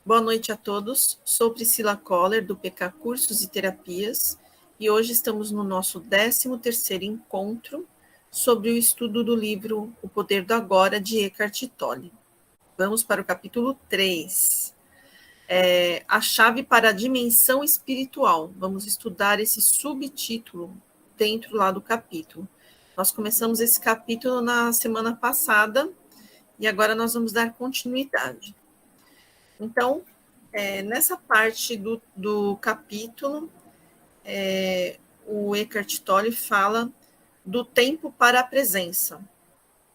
Boa noite a todos. Sou Priscila Koller, do PK Cursos e Terapias, e hoje estamos no nosso 13º encontro sobre o estudo do livro O Poder do Agora, de Eckhart Tolle. Vamos para o capítulo 3. A chave para a dimensão espiritual. Vamos estudar esse subtítulo dentro lá do capítulo. Nós começamos esse capítulo na semana passada e agora nós vamos dar continuidade. Então, nessa parte do capítulo, o Eckhart Tolle fala do tempo para a presença.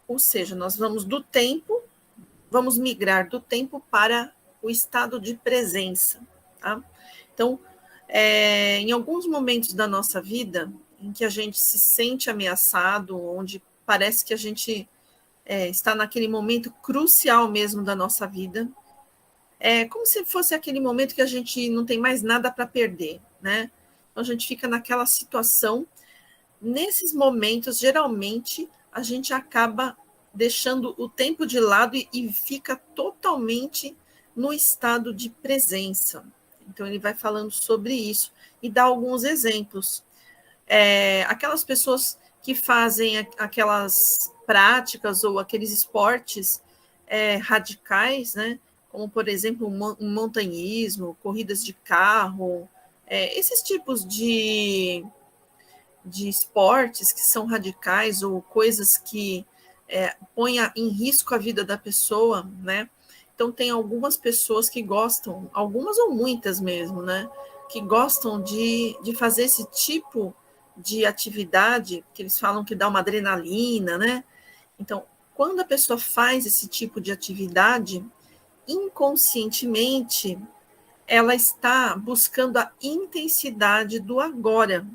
Ou seja, nós vamos migrar do tempo para o estado de presença. Tá? Então, em alguns momentos da nossa vida, em que a gente se sente ameaçado, onde parece que a gente está naquele momento crucial mesmo da nossa vida, é como se fosse aquele momento que a gente não tem mais nada para perder, né? Então a gente fica naquela situação. Nesses momentos, geralmente, a gente acaba deixando o tempo de lado e fica totalmente no estado de presença. Então ele vai falando sobre isso e dá alguns exemplos. Aquelas pessoas que fazem aquelas práticas ou aqueles esportes radicais, né? Como, por exemplo, um montanhismo, corridas de carro, esses tipos de esportes que são radicais ou coisas que põem em risco a vida da pessoa, né? Então, tem algumas pessoas que gostam, algumas ou muitas mesmo, né? Que gostam de fazer esse tipo de atividade, que eles falam que dá uma adrenalina, né? Então, quando a pessoa faz esse tipo de atividade, inconscientemente, ela está buscando a intensidade do agora,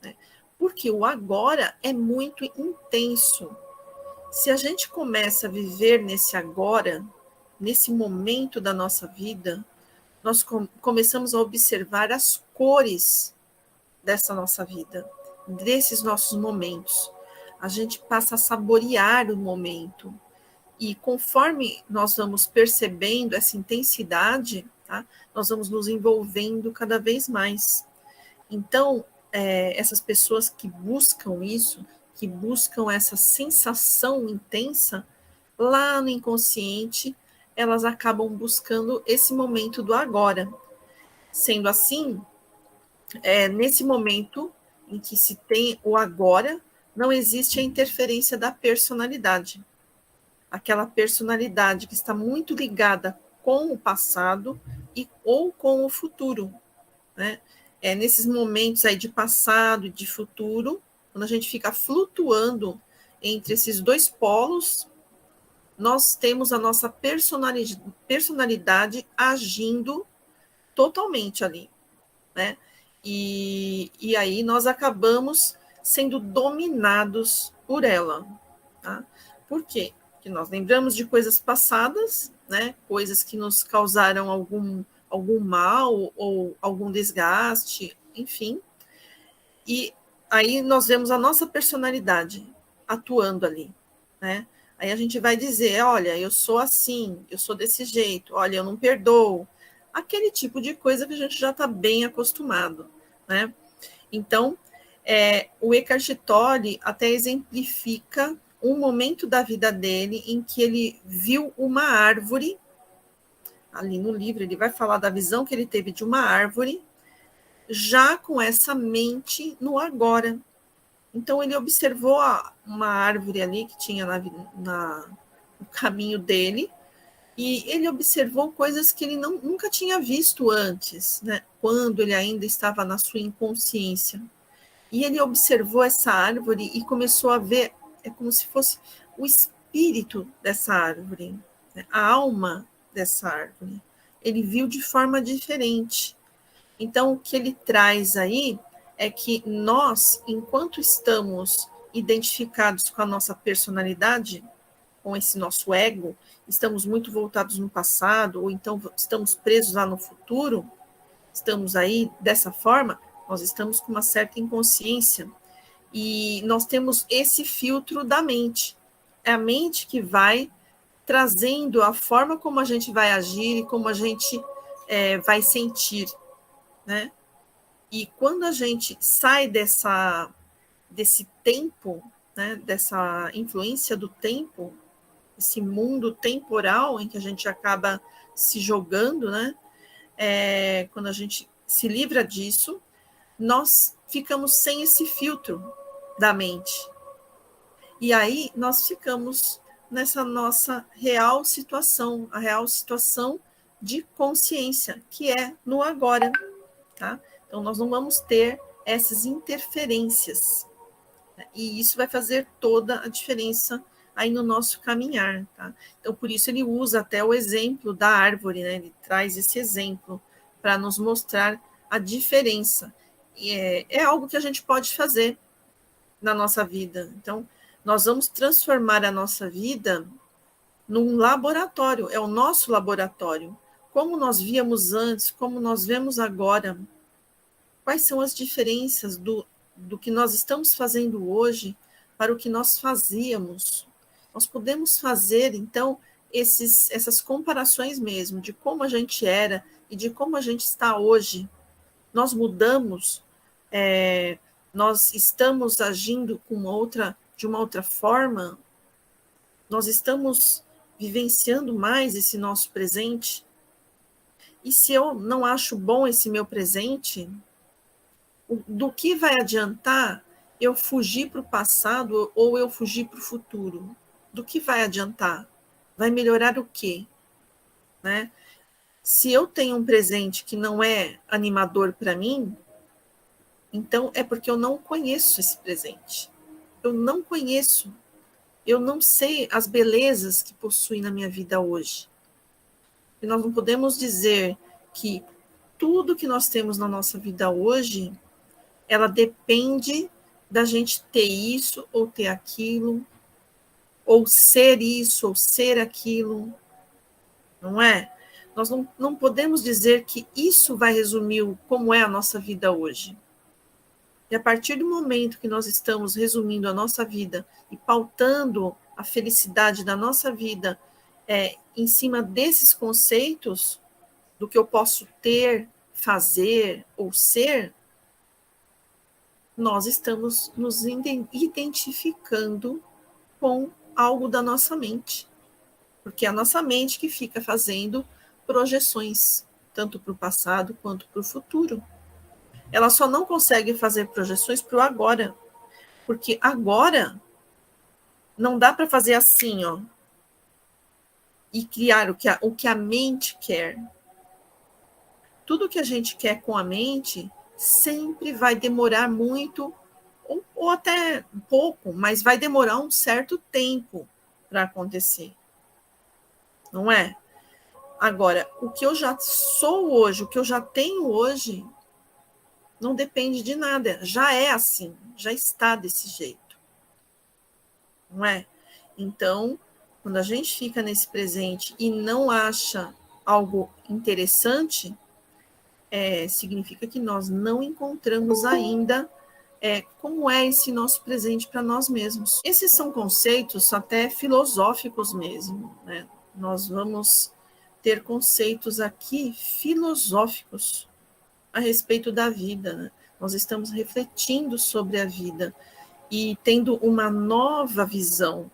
né? Porque o agora é muito intenso. Se a gente começa a viver nesse agora, nesse momento da nossa vida, nós começamos a observar as cores dessa nossa vida, desses nossos momentos. A gente passa a saborear o momento. E conforme nós vamos percebendo essa intensidade, tá, nós vamos nos envolvendo cada vez mais. Então, essas pessoas que buscam isso, que buscam essa sensação intensa, lá no inconsciente, elas acabam buscando esse momento do agora. Sendo assim, nesse momento em que se tem o agora, não existe a interferência da personalidade. Aquela personalidade que está muito ligada com o passado ou com o futuro, né? Nesses momentos aí de passado e de futuro, quando a gente fica flutuando entre esses dois polos, nós temos a nossa personalidade agindo totalmente ali, né? E aí nós acabamos sendo dominados por ela, tá? Por quê? Porque nós lembramos de coisas passadas, né? Coisas que nos causaram algum mal ou algum desgaste, enfim. E aí nós vemos a nossa personalidade atuando ali, né? Aí a gente vai dizer, olha, eu sou assim, eu sou desse jeito, olha, eu não perdoo. Aquele tipo de coisa que a gente já está bem acostumado, né? Então, o Eckhart Tolle até exemplifica um momento da vida dele em que ele viu uma árvore, ali no livro ele vai falar da visão que ele teve de uma árvore, já com essa mente no agora. Então ele observou uma árvore ali que tinha no caminho dele, e ele observou coisas que ele nunca tinha visto antes, né? Quando ele ainda estava na sua inconsciência. E ele observou essa árvore e começou a ver, como se fosse o espírito dessa árvore, né? A alma dessa árvore. Ele viu de forma diferente. Então, o que ele traz aí é que nós, enquanto estamos identificados com a nossa personalidade, com esse nosso ego, estamos muito voltados no passado, ou então estamos presos lá no futuro, estamos aí dessa forma, nós estamos com uma certa inconsciência e nós temos esse filtro da mente. É a mente que vai trazendo a forma como a gente vai agir e como a gente vai sentir, né? E quando a gente sai desse tempo, né, dessa influência do tempo, esse mundo temporal em que a gente acaba se jogando, né? Quando a gente se livra disso, nós ficamos sem esse filtro da mente. E aí nós ficamos nessa nossa real situação, a real situação de consciência, que é no agora, tá? Então nós não vamos ter essas interferências, né? E isso vai fazer toda a diferença aí no nosso caminhar, tá? Então por isso ele usa até o exemplo da árvore, né? Ele traz esse exemplo para nos mostrar a diferença. E é algo que a gente pode fazer na nossa vida. Então, nós vamos transformar a nossa vida num laboratório, é o nosso laboratório. Como nós víamos antes, como nós vemos agora, quais são as diferenças do que nós estamos fazendo hoje para o que nós fazíamos. Nós podemos fazer, então, essas comparações mesmo, de como a gente era e de como a gente está hoje. Nós mudamos, nós estamos agindo de uma outra forma, nós estamos vivenciando mais esse nosso presente. E se eu não acho bom esse meu presente, do que vai adiantar eu fugir para o passado ou eu fugir para o futuro? Do que vai adiantar? Vai melhorar o quê? Né? Se eu tenho um presente que não é animador para mim, então é porque eu não conheço esse presente. Eu não conheço. Eu não sei as belezas que possui na minha vida hoje. E nós não podemos dizer que tudo que nós temos na nossa vida hoje, ela depende da gente ter isso ou ter aquilo, ou ser isso ou ser aquilo, não é? Nós não podemos dizer que isso vai resumir como é a nossa vida hoje. E a partir do momento que nós estamos resumindo a nossa vida e pautando a felicidade da nossa vida em cima desses conceitos, do que eu posso ter, fazer ou ser, nós estamos nos identificando com algo da nossa mente. Porque é a nossa mente que fica fazendo projeções, tanto para o passado quanto para o futuro. Ela só não consegue fazer projeções para o agora, porque agora não dá para fazer assim, ó, e criar o que a mente quer. Tudo que a gente quer com a mente sempre vai demorar muito, ou até pouco, mas vai demorar um certo tempo para acontecer. Não é? Agora, o que eu já sou hoje, o que eu já tenho hoje, não depende de nada. Já é assim, já está desse jeito. Não é? Então, quando a gente fica nesse presente e não acha algo interessante, significa que nós não encontramos ainda como é esse nosso presente para nós mesmos. Esses são conceitos até filosóficos mesmo, né? Nós vamos ter conceitos aqui filosóficos a respeito da vida, né? Nós estamos refletindo sobre a vida e tendo uma nova visão,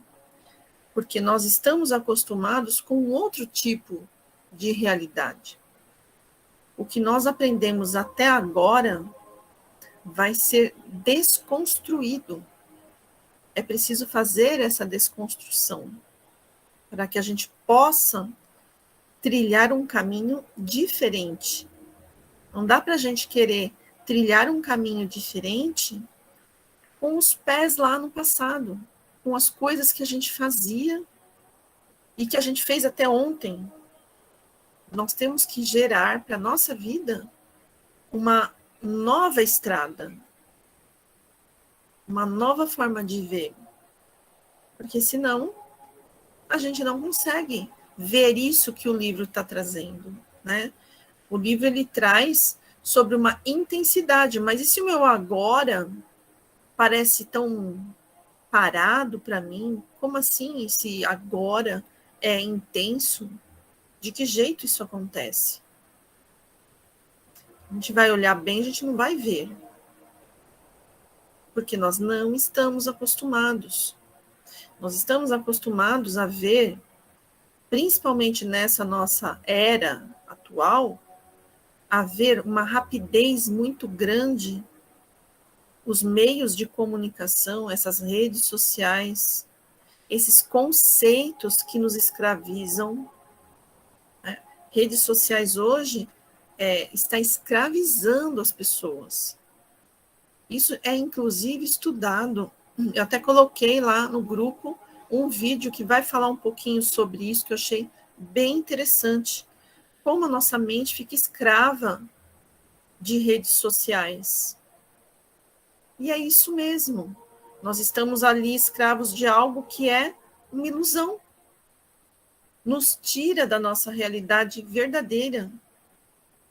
porque nós estamos acostumados com um outro tipo de realidade. O que nós aprendemos até agora vai ser desconstruído. É preciso fazer essa desconstrução para que a gente possa trilhar um caminho diferente. Não dá para a gente querer trilhar um caminho diferente com os pés lá no passado, com as coisas que a gente fazia e que a gente fez até ontem. Nós temos que gerar para a nossa vida uma nova estrada, uma nova forma de ver. Porque senão a gente não consegue ver isso que o livro está trazendo, né? O livro ele traz sobre uma intensidade, mas e se o meu agora parece tão parado para mim? Como assim esse agora é intenso? De que jeito isso acontece? A gente vai olhar bem, a gente não vai ver. Porque nós não estamos acostumados. Nós estamos acostumados a ver, principalmente nessa nossa era atual, a ver uma rapidez muito grande, os meios de comunicação, essas redes sociais, esses conceitos que nos escravizam. Né? Redes sociais hoje está escravizando as pessoas. Isso é, inclusive, estudado. Eu até coloquei lá no grupo um vídeo que vai falar um pouquinho sobre isso, que eu achei bem interessante. Como a nossa mente fica escrava de redes sociais. E é isso mesmo. Nós estamos ali escravos de algo que é uma ilusão. Nos tira da nossa realidade verdadeira,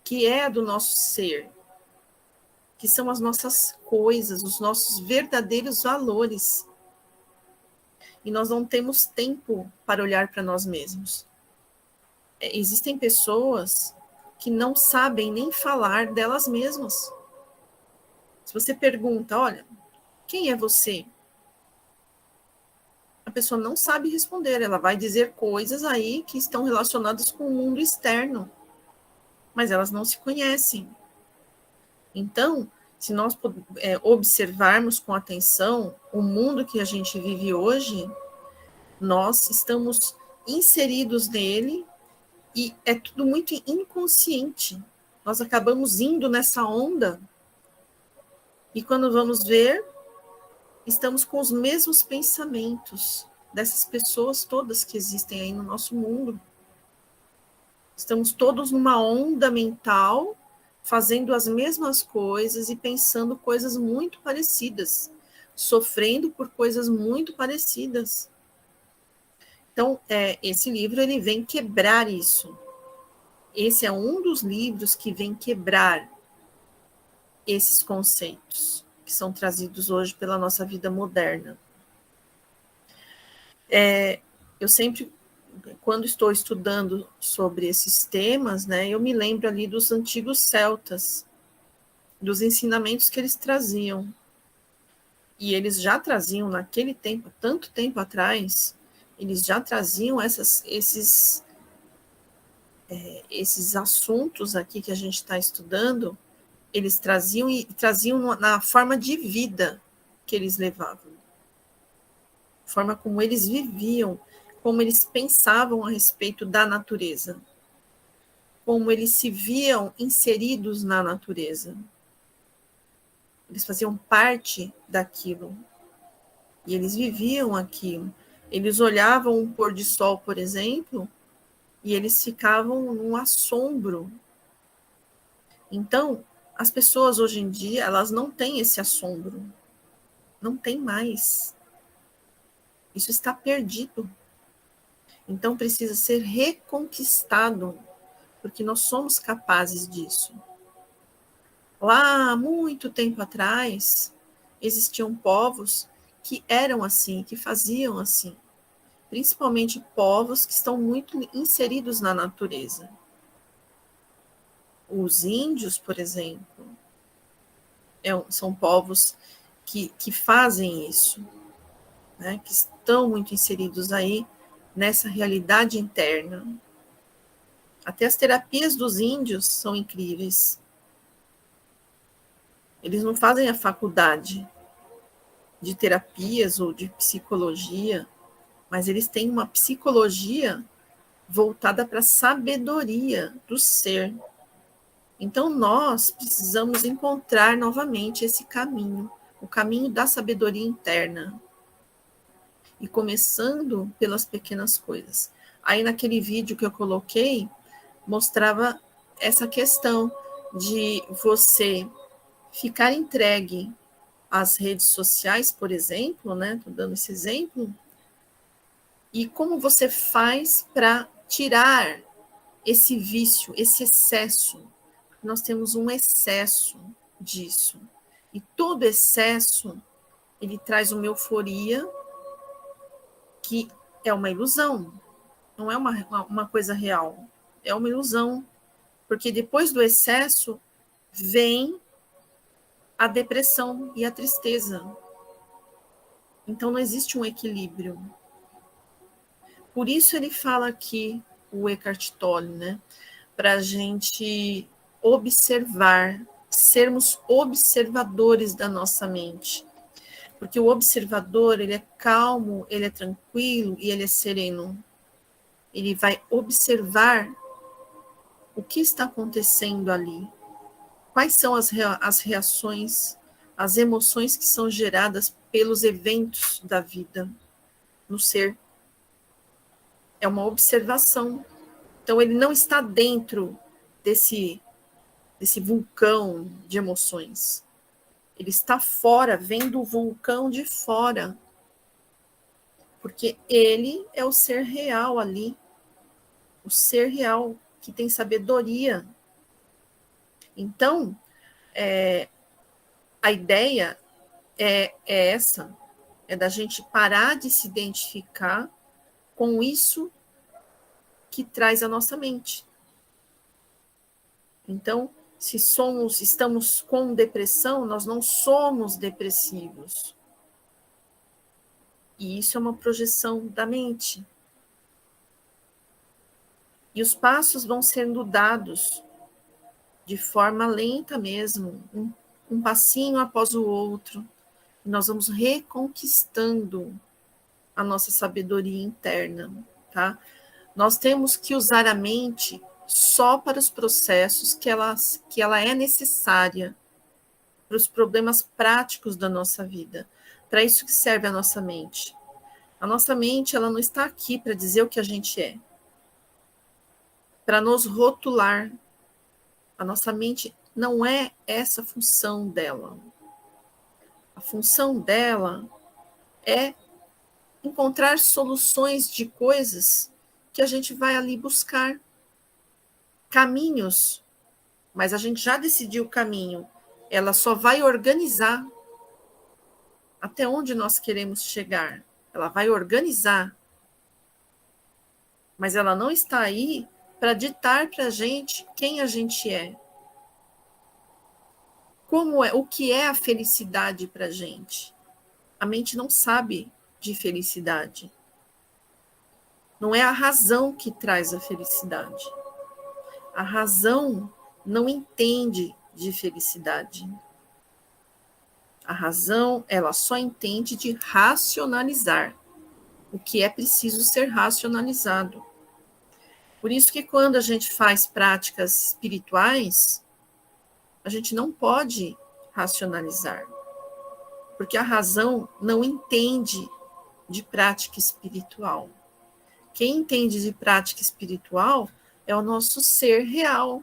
que é a do nosso ser, que são as nossas coisas, os nossos verdadeiros valores. E nós não temos tempo para olhar para nós mesmos. Existem pessoas que não sabem nem falar delas mesmas. Se você pergunta, olha, quem é você? A pessoa não sabe responder, ela vai dizer coisas aí que estão relacionadas com o mundo externo, mas elas não se conhecem. Então, se nós observarmos com atenção o mundo que a gente vive hoje, nós estamos inseridos nele e é tudo muito inconsciente. Nós acabamos indo nessa onda e quando vamos ver, estamos com os mesmos pensamentos dessas pessoas todas que existem aí no nosso mundo. Estamos todos numa onda mental, fazendo as mesmas coisas e pensando coisas muito parecidas, sofrendo por coisas muito parecidas. Então, esse livro ele vem quebrar isso. Esse é um dos livros que vem quebrar esses conceitos que são trazidos hoje pela nossa vida moderna. Eu sempre, quando estou estudando sobre esses temas, né, eu me lembro ali dos antigos celtas, dos ensinamentos que eles traziam. E eles já traziam naquele tempo, tanto tempo atrás, eles já traziam esses assuntos aqui que a gente está estudando, eles traziam e traziam na forma de vida que eles levavam, forma como eles viviam, como eles pensavam a respeito da natureza, como eles se viam inseridos na natureza. Eles faziam parte daquilo. E eles viviam aquilo. Eles olhavam um pôr de sol, por exemplo, e eles ficavam num assombro. Então, as pessoas hoje em dia, elas não têm esse assombro. Não tem mais. Isso está perdido. Então, precisa ser reconquistado, porque nós somos capazes disso. Lá, muito tempo atrás, existiam povos que eram assim, que faziam assim. Principalmente povos que estão muito inseridos na natureza. Os índios, por exemplo, são povos que fazem isso, né? Que estão muito inseridos aí nessa realidade interna. Até as terapias dos índios são incríveis. Eles não fazem a faculdade de terapias ou de psicologia, mas eles têm uma psicologia voltada para a sabedoria do ser. Então, nós precisamos encontrar novamente esse caminho, o caminho da sabedoria interna. E começando pelas pequenas coisas. Aí, naquele vídeo que eu coloquei, mostrava essa questão de você ficar entregue às redes sociais, por exemplo, né? Estou dando esse exemplo. E como você faz para tirar esse vício, esse excesso. Nós temos um excesso disso. E todo excesso, ele traz uma euforia que é uma ilusão. Não é uma coisa real. É uma ilusão. Porque depois do excesso, vem a depressão e a tristeza. Então não existe um equilíbrio. Por isso ele fala aqui, o Eckhart Tolle, né? Para a gente observar, sermos observadores da nossa mente. Porque o observador, ele é calmo, ele é tranquilo e ele é sereno. Ele vai observar o que está acontecendo ali. Quais são as reações, as emoções que são geradas pelos eventos da vida no ser. É uma observação. Então, ele não está dentro desse vulcão de emoções. Ele está fora, vendo o vulcão de fora. Porque ele é o ser real ali. O ser real que tem sabedoria. Então, a ideia é essa, é da gente parar de se identificar com isso que traz a nossa mente. Então, se estamos com depressão, nós não somos depressivos. E isso é uma projeção da mente. E os passos vão sendo dados de forma lenta mesmo, um passinho após o outro. E nós vamos reconquistando a nossa sabedoria interna, tá? Nós temos que usar a mente só para os processos que ela é necessária, para os problemas práticos da nossa vida. Para isso que serve a nossa mente. A nossa mente, ela não está aqui para dizer o que a gente é, para nos rotular. A nossa mente não é essa a função dela. A função dela é encontrar soluções de coisas que a gente vai ali buscar. Caminhos, mas a gente já decidiu o caminho. Ela só vai organizar até onde nós queremos chegar. Ela vai organizar. Mas ela não está aí para ditar para a gente quem a gente é. O que é a felicidade para a gente? A mente não sabe de felicidade. Não é a razão que traz a felicidade. A razão não entende de felicidade. A razão, ela só entende de racionalizar o que é preciso ser racionalizado. Por isso que quando a gente faz práticas espirituais, a gente não pode racionalizar, porque a razão não entende de prática espiritual. Quem entende de prática espiritual é o nosso ser real,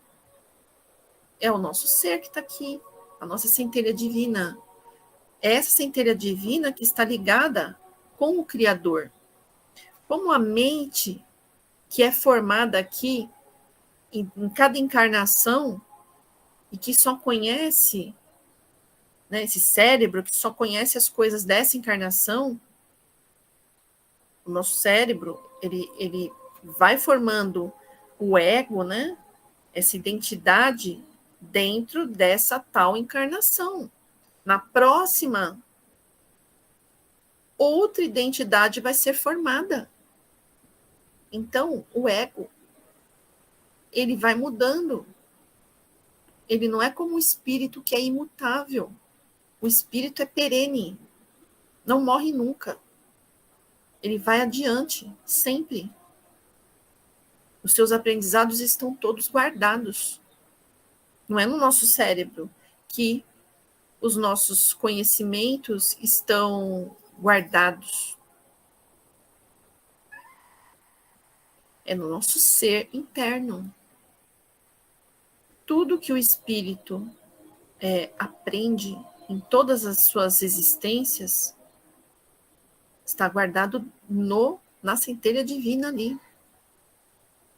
é o nosso ser que está aqui, a nossa centelha divina. É essa centelha divina que está ligada com o Criador. Como a mente que é formada aqui em cada encarnação e que só conhece, né, esse cérebro que só conhece as coisas dessa encarnação, o nosso cérebro, ele vai formando o ego, né, essa identidade dentro dessa tal encarnação. Na próxima, outra identidade vai ser formada. Então, o ego, ele vai mudando. Ele não é como o espírito que é imutável. O espírito é perene, não morre nunca. Ele vai adiante, sempre. Os seus aprendizados estão todos guardados. Não é no nosso cérebro que os nossos conhecimentos estão guardados. É no nosso ser interno. Tudo que o espírito aprende em todas as suas existências está guardado na centelha divina ali.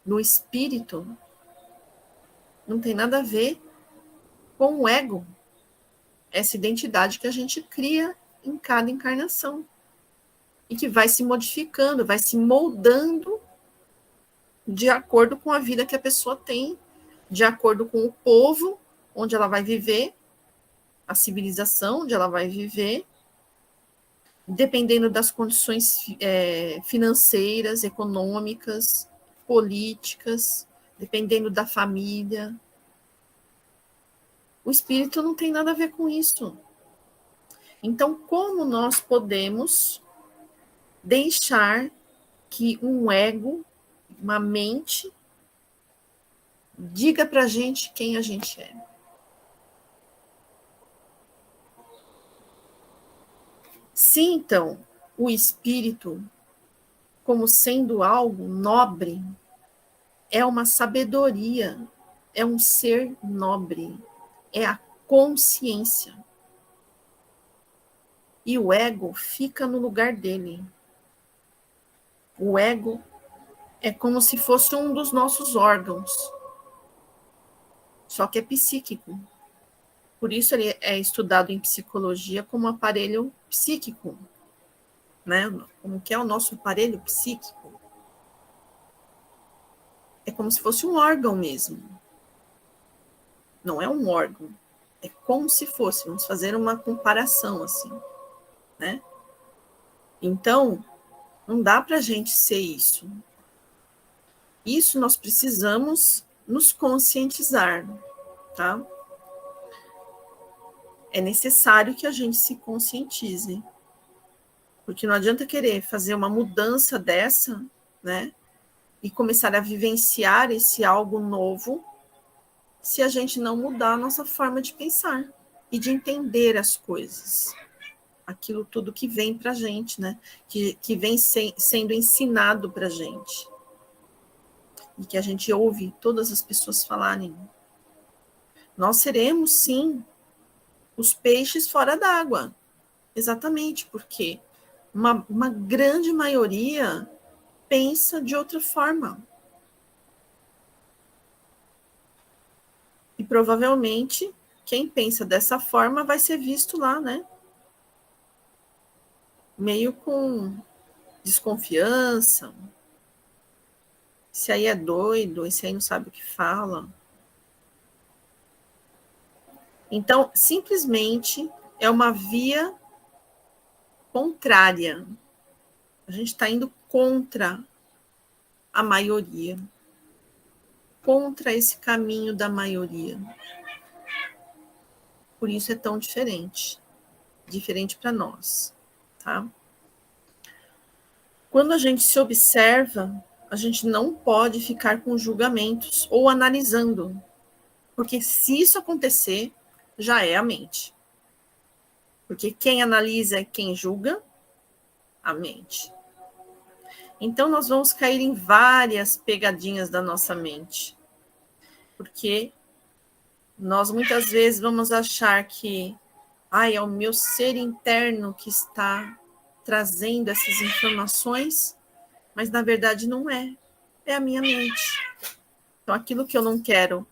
No espírito. Não tem nada a ver com o ego. Essa identidade que a gente cria em cada encarnação. E que vai se modificando, vai se moldando de acordo com a vida que a pessoa tem, de acordo com o povo onde ela vai viver, a civilização onde ela vai viver, dependendo das condições financeiras, econômicas, políticas, dependendo da família. O espírito não tem nada a ver com isso. Então, como nós podemos deixar que um ego, uma mente, diga pra gente quem a gente é? Se, então, o espírito, como sendo algo nobre, é uma sabedoria, é um ser nobre, é a consciência. E o ego fica no lugar dele. O ego é como se fosse um dos nossos órgãos, só que é psíquico. Por isso ele é estudado em psicologia como aparelho psíquico, né? Como que é o nosso aparelho psíquico? É como se fosse um órgão mesmo. Não é um órgão. É como se fosse. Vamos fazer uma comparação assim, né? Então, não dá para a gente ser isso. Isso nós precisamos nos conscientizar, tá? É necessário que a gente se conscientize. Porque não adianta querer fazer uma mudança dessa, né? E começar a vivenciar esse algo novo, se a gente não mudar a nossa forma de pensar e de entender as coisas. Aquilo tudo que vem para a gente, né? Que vem sendo ensinado para a gente. E que a gente ouve todas as pessoas falarem. Nós seremos, sim, os peixes fora d'água. Exatamente, porque uma grande maioria pensa de outra forma. E provavelmente quem pensa dessa forma vai ser visto lá, né? Meio com desconfiança. Esse aí é doido, esse aí não sabe o que fala. Então, simplesmente é uma via contrária. A gente está indo contra a maioria. Contra esse caminho da maioria. Por isso é tão diferente. Diferente para nós, tá? Quando a gente se observa, a gente não pode ficar com julgamentos ou analisando, porque se isso acontecer, já é a mente. Porque quem analisa é quem julga, a mente. Então nós vamos cair em várias pegadinhas da nossa mente, porque nós muitas vezes vamos achar que é o meu ser interno que está trazendo essas informações, mas na verdade não é. É a minha mente. Então aquilo que eu não quero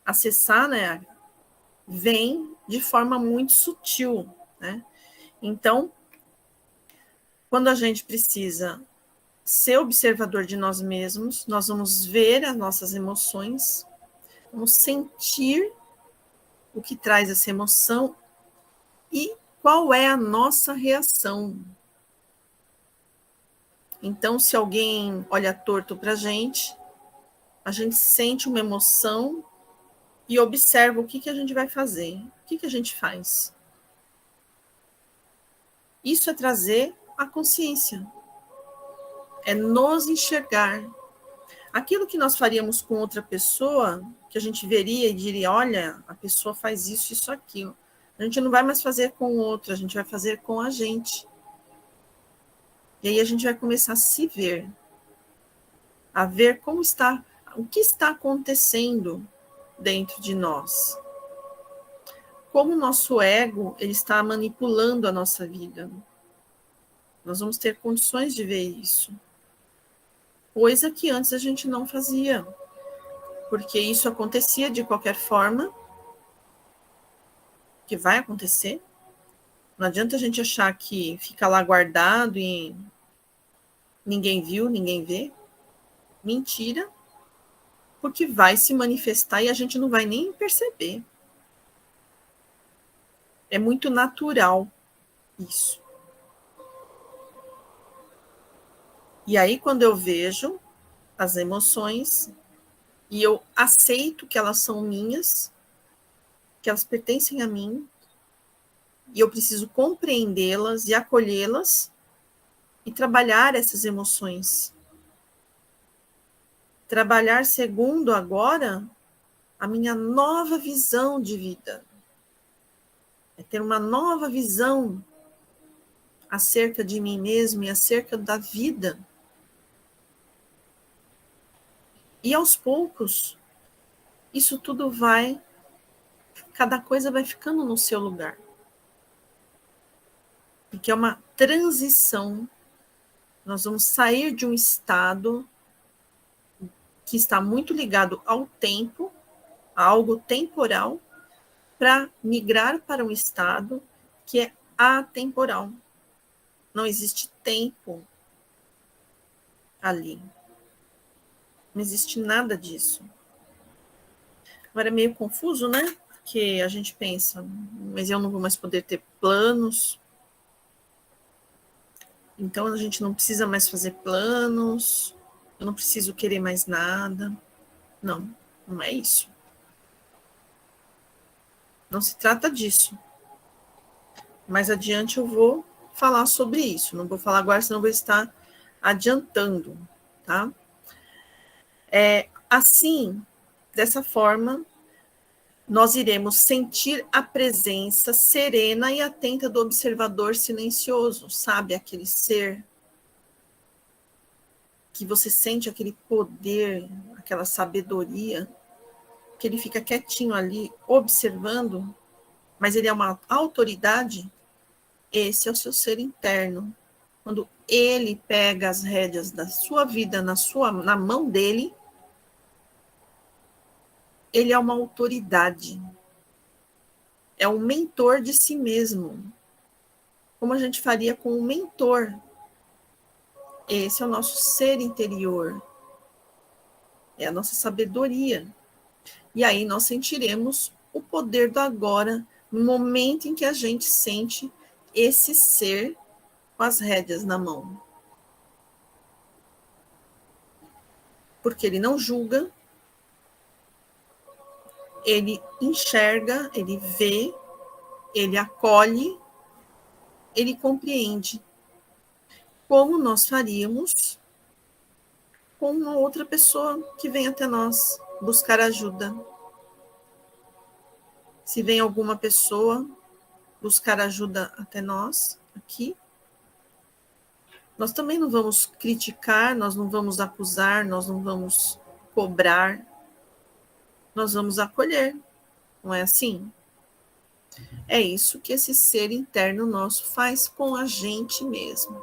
acessar, né, vem de forma muito sutil, né? Então, quando a gente precisa ser observador de nós mesmos, nós vamos ver as nossas emoções, vamos sentir o que traz essa emoção e qual é a nossa reação. Então, se alguém olha torto para a gente sente uma emoção e observa o que a gente vai fazer, o que a gente faz. Isso é trazer a consciência, é nos enxergar. Aquilo que nós faríamos com outra pessoa, que a gente veria e diria, olha, a pessoa faz isso, isso, aquilo. A gente não vai mais fazer com o outro, a gente vai fazer com a gente. E aí a gente vai começar a se ver, a ver como está, o que está acontecendo dentro de nós. Como o nosso ego ele está manipulando a nossa vida. Nós vamos ter condições de ver isso. Coisa que antes a gente não fazia. Porque isso acontecia de qualquer forma, que vai acontecer. Não adianta a gente achar que fica lá guardado e ninguém viu, ninguém vê. Mentira, porque vai se manifestar e a gente não vai nem perceber. É muito natural isso. E aí, quando eu vejo as emoções e eu aceito que elas são minhas, que elas pertencem a mim, e eu preciso compreendê-las e acolhê-las e trabalhar essas emoções. Trabalhar segundo agora a minha nova visão de vida. É ter uma nova visão acerca de mim mesmo e acerca da vida. E aos poucos, isso tudo cada coisa vai ficando no seu lugar. Porque é uma transição. Nós vamos sair de um estado que está muito ligado ao tempo, a algo temporal, para migrar para um estado que é atemporal. Não existe tempo ali. Não existe nada disso. Agora é meio confuso, né? Porque a gente pensa, mas eu não vou mais poder ter planos. Então a gente não precisa mais fazer planos. Eu não preciso querer mais nada. Não, não é isso. Não se trata disso. Mais adiante eu vou falar sobre isso. Não vou falar agora, senão vou estar adiantando, tá? Assim, dessa forma, nós iremos sentir a presença serena e atenta do observador silencioso, sabe? Aquele ser que você sente aquele poder, aquela sabedoria, que ele fica quietinho ali, observando, mas ele é uma autoridade. Esse é o seu ser interno. Quando ele pega as rédeas da sua vida na mão dele, ele é uma autoridade. É um mentor de si mesmo. Como a gente faria com um mentor. Esse é o nosso ser interior. É a nossa sabedoria. E aí nós sentiremos o poder do agora, no momento em que a gente sente esse ser com as rédeas na mão. Porque ele não julga, ele enxerga, ele vê, ele acolhe, ele compreende. Como nós faríamos com uma outra pessoa que vem até nós buscar ajuda. Se vem alguma pessoa buscar ajuda até nós, aqui, nós também não vamos criticar, nós não vamos acusar, nós não vamos cobrar, nós vamos acolher, não é assim? É isso que esse ser interno nosso faz com a gente mesmo.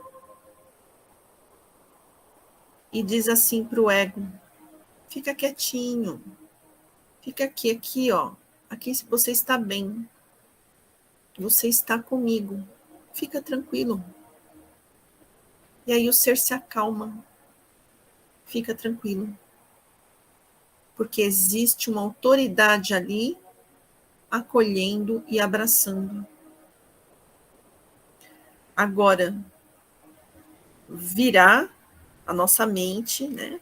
E diz assim para o ego, fica quietinho, fica aqui, ó, aqui se você está bem, você está comigo, fica tranquilo. E aí o ser se acalma, fica tranquilo. Porque existe uma autoridade ali acolhendo e abraçando. Agora, virá a nossa mente, né?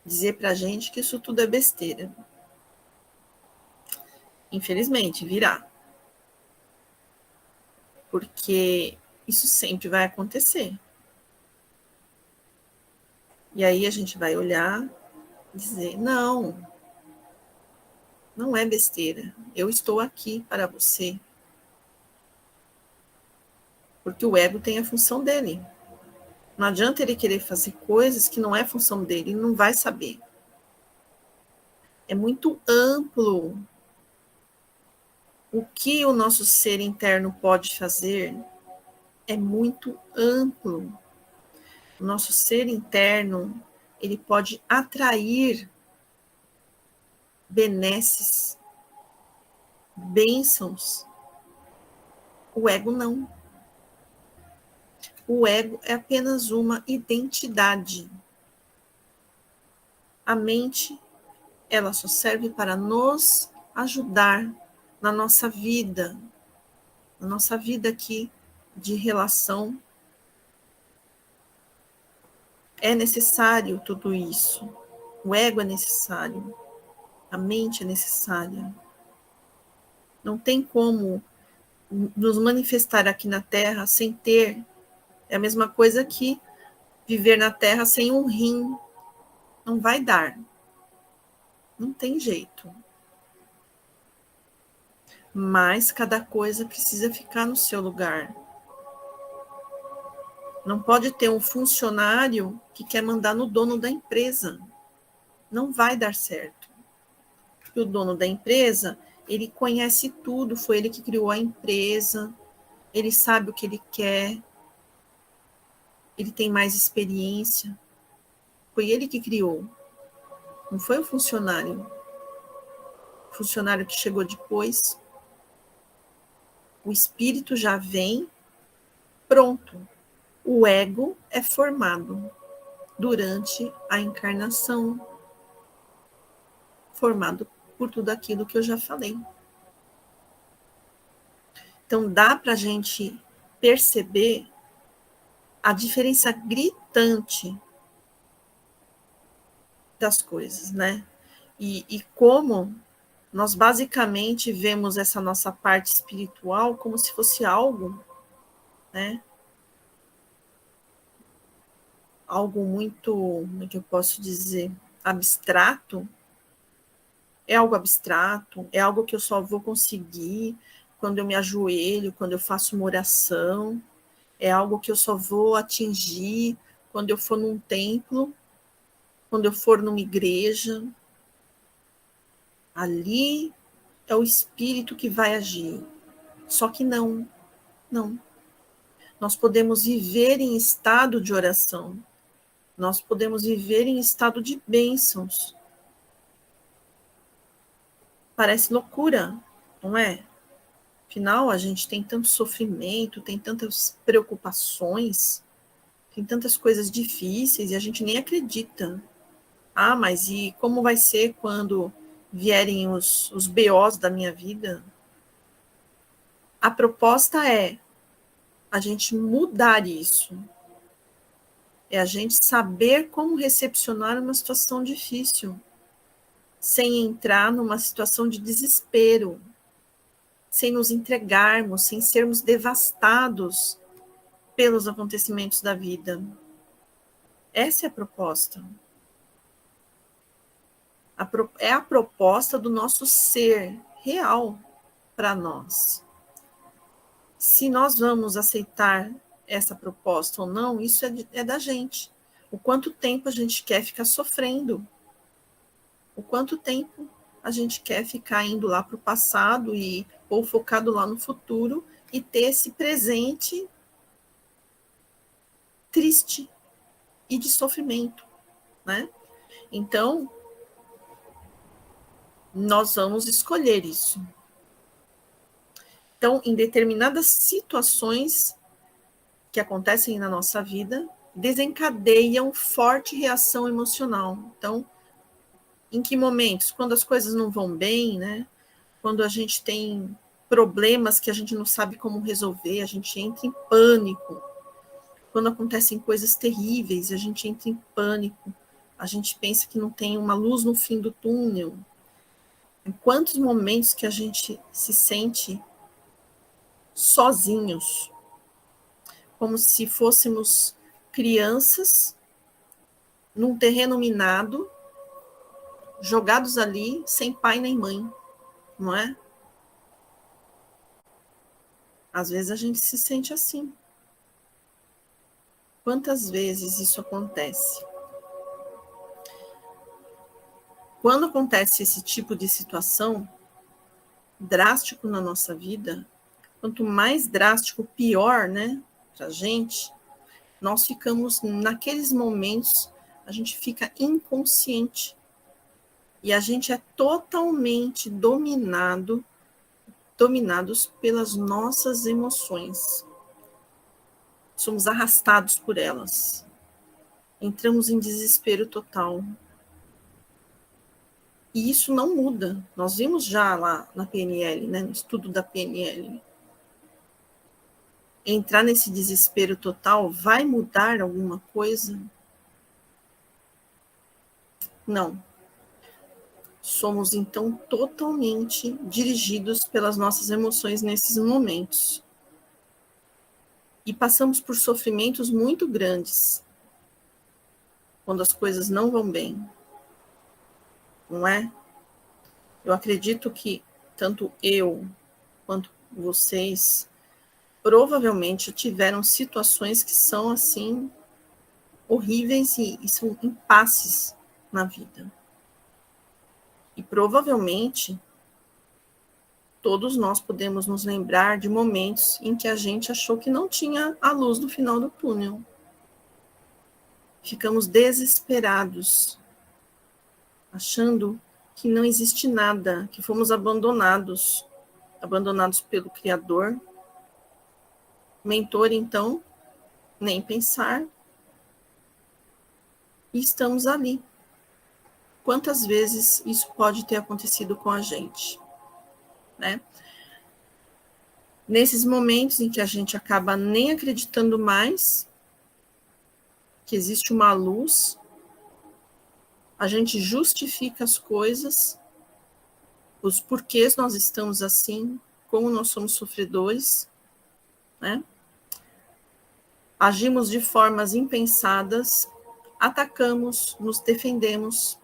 Dizer pra gente que isso tudo é besteira. Infelizmente, virá. Porque isso sempre vai acontecer. E aí a gente vai olhar e dizer, não é besteira. Eu estou aqui para você. Porque o ego tem a função dele. Não adianta ele querer fazer coisas que não é função dele, ele não vai saber. É muito amplo o que o nosso ser interno pode fazer, é muito amplo. O nosso ser interno, ele pode atrair benesses, bênçãos. O ego não. O ego é apenas uma identidade. A mente, ela só serve para nos ajudar na nossa vida. A nossa vida aqui de relação é necessário tudo isso. O ego é necessário. A mente é necessária. Não tem como nos manifestar aqui na Terra sem ter. É a mesma coisa que viver na Terra sem um rim. Não vai dar. Não tem jeito. Mas cada coisa precisa ficar no seu lugar. Não pode ter um funcionário que quer mandar no dono da empresa. Não vai dar certo. Porque o dono da empresa, ele conhece tudo, foi ele que criou a empresa, ele sabe o que ele quer, ele tem mais experiência. Foi ele que criou. Não foi o funcionário. O funcionário que chegou depois. O espírito já vem pronto. O ego é formado durante a encarnação, formado por tudo aquilo que eu já falei. Então, dá para a gente perceber a diferença gritante das coisas, né? E como nós basicamente vemos essa nossa parte espiritual como se fosse algo, né? Algo muito, como é que eu posso dizer, abstrato. É algo abstrato, é algo que eu só vou conseguir quando eu me ajoelho, quando eu faço uma oração, é algo que eu só vou atingir quando eu for num templo, quando eu for numa igreja. Ali é o espírito que vai agir. Só que não. Nós podemos viver em estado de oração. Nós podemos viver em estado de bênçãos. Parece loucura, não é? Afinal, a gente tem tanto sofrimento, tem tantas preocupações, tem tantas coisas difíceis e a gente nem acredita. Ah, mas e como vai ser quando vierem os BOs da minha vida? A proposta é a gente mudar isso. É a gente saber como recepcionar uma situação difícil, sem entrar numa situação de desespero, sem nos entregarmos, sem sermos devastados pelos acontecimentos da vida. Essa é a proposta. É a proposta do nosso ser real para nós. Se nós vamos aceitar essa proposta ou não, isso é da gente. O quanto tempo a gente quer ficar sofrendo. O quanto tempo a gente quer ficar indo lá para o passado ou focado lá no futuro e ter esse presente triste e de sofrimento, né? Então, nós vamos escolher isso. Então, em determinadas situações que acontecem na nossa vida, desencadeiam forte reação emocional. Então, em que momentos? Quando as coisas não vão bem, né? Quando a gente tem problemas que a gente não sabe como resolver, a gente entra em pânico. Quando acontecem coisas terríveis, a gente entra em pânico. A gente pensa que não tem uma luz no fim do túnel. Em quantos momentos que a gente se sente sozinhos, como se fôssemos crianças num terreno minado, jogados ali, sem pai nem mãe, não é? Às vezes a gente se sente assim. Quantas vezes isso acontece? Quando acontece esse tipo de situação drástico na nossa vida, quanto mais drástico, pior, né, pra gente, nós ficamos, naqueles momentos, a gente fica inconsciente. E a gente é totalmente dominados pelas nossas emoções. Somos arrastados por elas. Entramos em desespero total. E isso não muda. Nós vimos já lá na PNL, né, no estudo da PNL. entrar nesse desespero total vai mudar alguma coisa? Não. Somos, então, totalmente dirigidos pelas nossas emoções nesses momentos. E passamos por sofrimentos muito grandes quando as coisas não vão bem. Não é? Eu acredito que tanto eu quanto vocês provavelmente tiveram situações que são assim horríveis e são impasses na vida. E provavelmente todos nós podemos nos lembrar de momentos em que a gente achou que não tinha a luz no final do túnel. Ficamos desesperados, achando que não existe nada, que fomos abandonados pelo Criador. Mentor, então, nem pensar. E estamos ali. Quantas vezes isso pode ter acontecido com a gente, né? Nesses momentos em que a gente acaba nem acreditando mais que existe uma luz, a gente justifica as coisas, os porquês nós estamos assim, como nós somos sofredores, né? Agimos de formas impensadas, atacamos, nos defendemos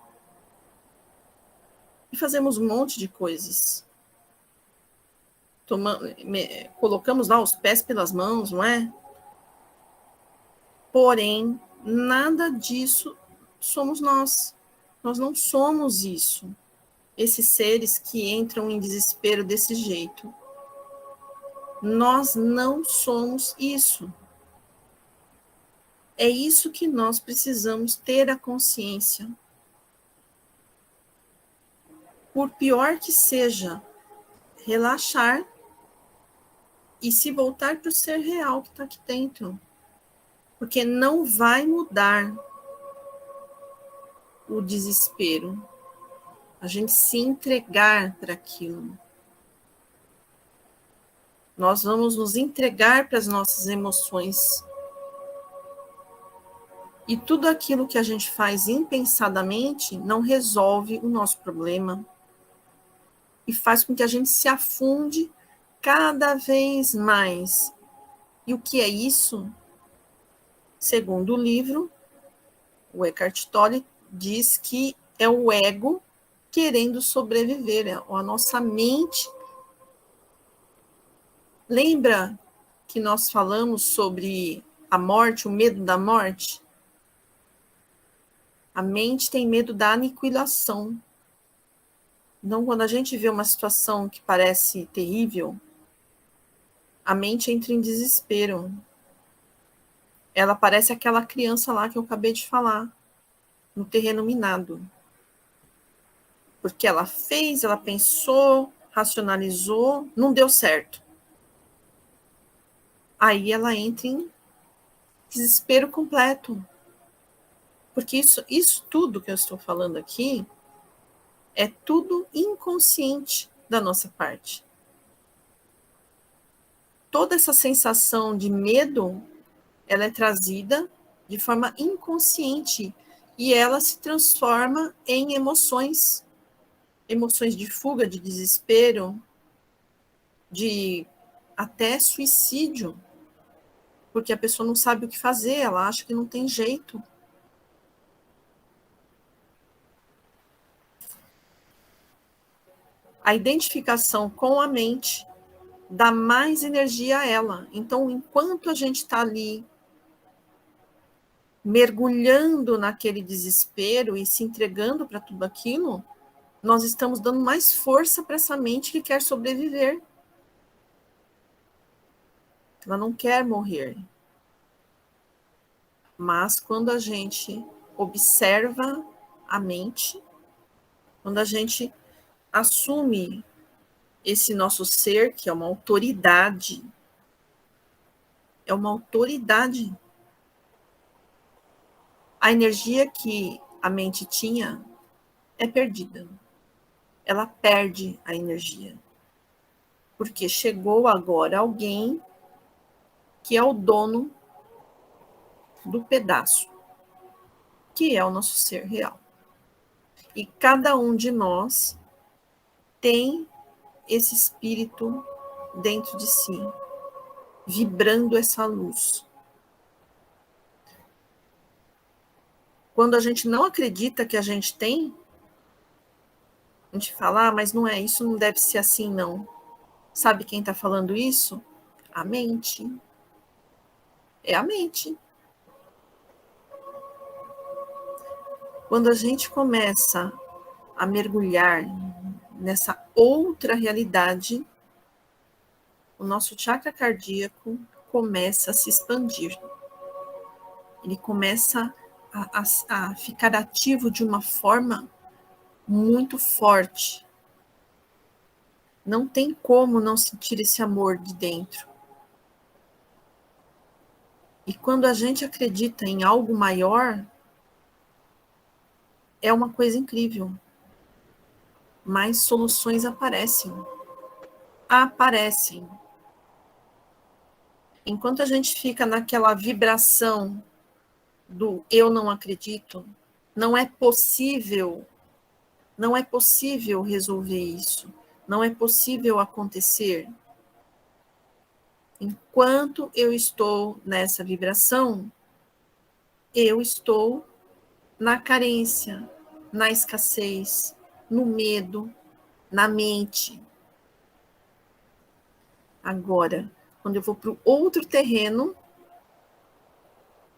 e fazemos um monte de coisas. Colocamos lá os pés pelas mãos, não é? Porém, nada disso somos nós. Nós não somos isso. Esses seres que entram em desespero desse jeito. Nós não somos isso. É isso que nós precisamos ter a consciência. Por pior que seja, relaxar e se voltar para o ser real que está aqui dentro. Porque não vai mudar o desespero. A gente se entregar para aquilo. Nós vamos nos entregar para as nossas emoções. E tudo aquilo que a gente faz impensadamente não resolve o nosso problema. E faz com que a gente se afunde cada vez mais. E o que é isso? Segundo o livro, o Eckhart Tolle diz que é o ego querendo sobreviver, é a nossa mente. Lembra que nós falamos sobre a morte, o medo da morte? A mente tem medo da aniquilação. Então, quando a gente vê uma situação que parece terrível, a mente entra em desespero. Ela parece aquela criança lá que eu acabei de falar, no terreno minado. Porque ela fez, ela pensou, racionalizou, não deu certo. Aí ela entra em desespero completo. Porque isso tudo que eu estou falando aqui é tudo inconsciente da nossa parte. Toda essa sensação de medo, ela é trazida de forma inconsciente e ela se transforma em emoções de fuga, de desespero, de até suicídio, porque a pessoa não sabe o que fazer, ela acha que não tem jeito. A identificação com a mente dá mais energia a ela. Então, enquanto a gente está ali mergulhando naquele desespero e se entregando para tudo aquilo, nós estamos dando mais força para essa mente que quer sobreviver. Ela não quer morrer. Mas quando a gente observa a mente, quando a gente assume esse nosso ser, que é uma autoridade, a energia que a mente tinha é perdida. Ela perde a energia. Porque chegou agora alguém que é o dono do pedaço, que é o nosso ser real. E cada um de nós tem esse espírito dentro de si, vibrando essa luz. Quando a gente não acredita que a gente tem, a gente fala, mas não é, isso não deve ser assim, não. Sabe quem está falando isso? A mente. É a mente. Quando a gente começa a mergulhar nessa outra realidade, o nosso chakra cardíaco começa a se expandir. Ele começa a ficar ativo de uma forma muito forte. Não tem como não sentir esse amor de dentro. E quando a gente acredita em algo maior, é uma coisa incrível. Mais soluções aparecem. Aparecem. Enquanto a gente fica naquela vibração do eu não acredito, não é possível resolver isso. Não é possível acontecer. Enquanto eu estou nessa vibração, eu estou na carência, na escassez, no medo, na mente. Agora, quando eu vou para o outro terreno,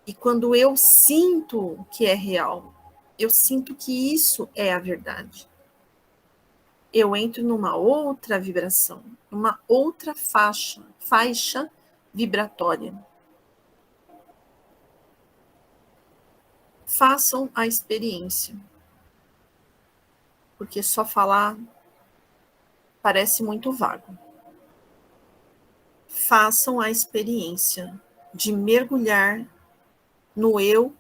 e quando eu sinto que é real, eu sinto que isso é a verdade, eu entro numa outra vibração, uma outra faixa vibratória. Façam a experiência, porque só falar parece muito vago. Façam a experiência de mergulhar no eu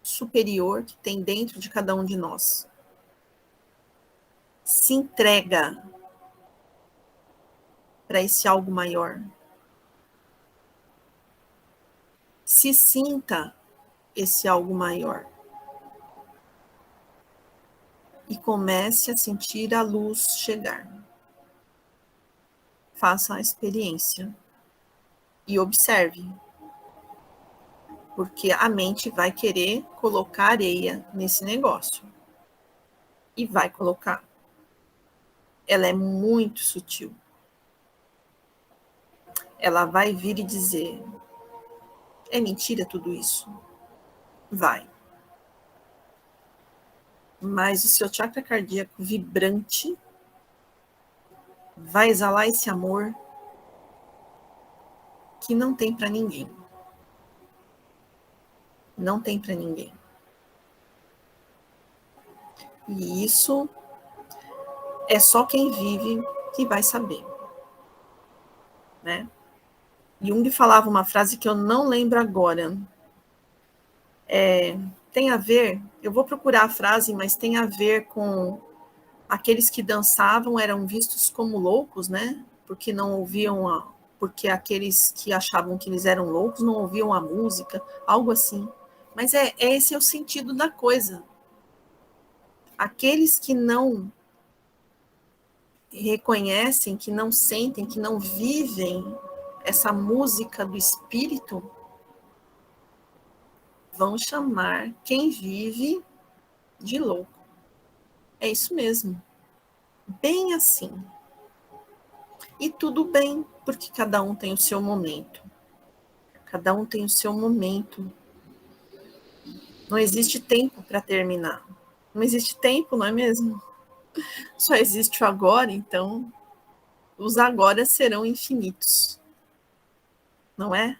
superior que tem dentro de cada um de nós. Se entrega para esse algo maior. Se sinta esse algo maior. E comece a sentir a luz chegar. Faça a experiência. E observe. Porque a mente vai querer colocar areia nesse negócio. E vai colocar. Ela é muito sutil. Ela vai vir e dizer: é mentira tudo isso? Vai. Mas o seu chakra cardíaco vibrante vai exalar esse amor que não tem para ninguém. Não tem para ninguém. E isso é só quem vive que vai saber, né? Jung falava uma frase que eu não lembro agora. Tem a ver, eu vou procurar a frase, mas tem a ver com aqueles que dançavam eram vistos como loucos, né? Porque não ouviam porque aqueles que achavam que eles eram loucos não ouviam a música, algo assim. Mas esse é o sentido da coisa. Aqueles que não reconhecem, que não sentem, que não vivem essa música do espírito, vão chamar quem vive de louco. É isso mesmo. Bem assim. E tudo bem, porque cada um tem o seu momento. Cada um tem o seu momento. Não existe tempo para terminar. Não existe tempo, não é mesmo? Só existe o agora, então os agora serão infinitos. Não é?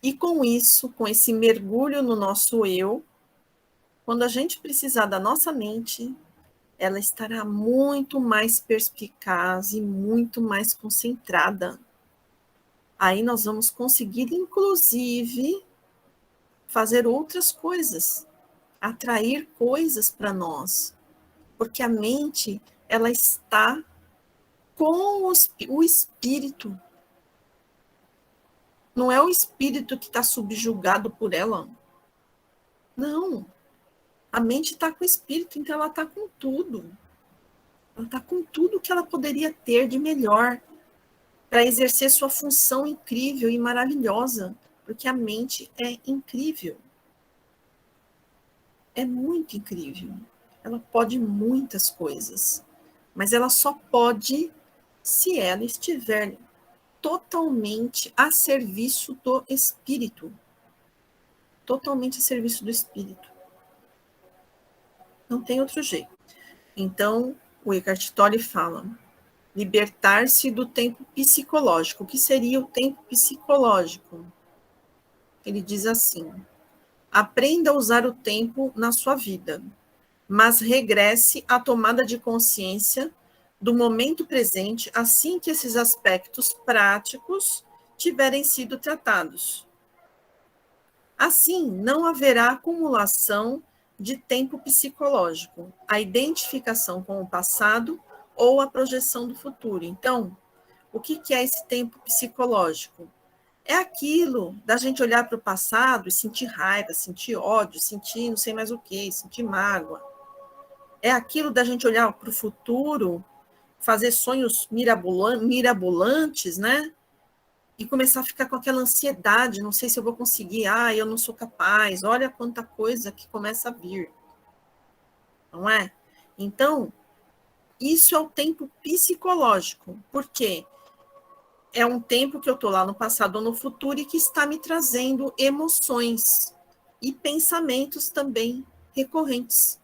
E com isso, com esse mergulho no nosso eu, quando a gente precisar da nossa mente, ela estará muito mais perspicaz e muito mais concentrada. Aí nós vamos conseguir, inclusive, fazer outras coisas, atrair coisas para nós, porque a mente, ela está com o espírito. Não é o espírito que está subjugado por ela. Não. A mente está com o espírito, então ela está com tudo. Ela está com tudo que ela poderia ter de melhor para exercer sua função incrível e maravilhosa, porque a mente é incrível. É muito incrível. Ela pode muitas coisas, mas ela só pode se ela estiver totalmente a serviço do espírito. Totalmente a serviço do espírito. Não tem outro jeito. Então, o Eckhart Tolle fala: libertar-se do tempo psicológico. O que seria o tempo psicológico? Ele diz assim: aprenda a usar o tempo na sua vida, mas regresse à tomada de consciência do momento presente assim que esses aspectos práticos tiverem sido tratados. Assim, não haverá acumulação de tempo psicológico, a identificação com o passado ou a projeção do futuro. Então, o que é esse tempo psicológico? É aquilo da gente olhar para o passado e sentir raiva, sentir ódio, sentir não sei mais o que, sentir mágoa. É aquilo da gente olhar para o futuro, fazer sonhos mirabolantes, né? E começar a ficar com aquela ansiedade, não sei se eu vou conseguir, eu não sou capaz, olha quanta coisa que começa a vir. Não é? Então, isso é o tempo psicológico. Por quê? É um tempo que eu estou lá no passado ou no futuro e que está me trazendo emoções e pensamentos também recorrentes.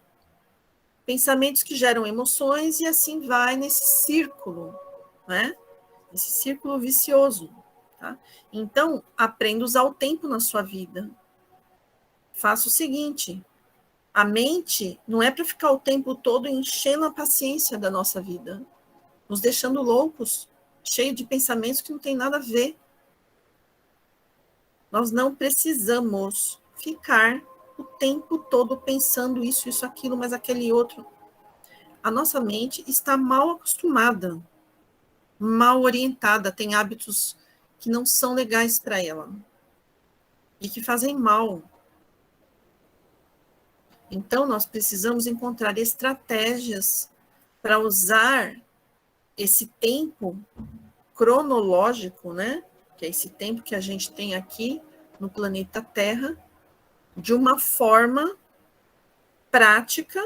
Pensamentos que geram emoções e assim vai nesse círculo, né? Esse círculo vicioso. Tá? Então, aprenda a usar o tempo na sua vida. Faça o seguinte: a mente não é para ficar o tempo todo enchendo a paciência da nossa vida, nos deixando loucos, cheio de pensamentos que não tem nada a ver. Nós não precisamos ficar o tempo todo pensando isso, aquilo, mas aquele outro. A nossa mente está mal acostumada, mal orientada, tem hábitos que não são legais para ela e que fazem mal. Então, nós precisamos encontrar estratégias para usar esse tempo cronológico, né? Que é esse tempo que a gente tem aqui no planeta Terra, de uma forma prática,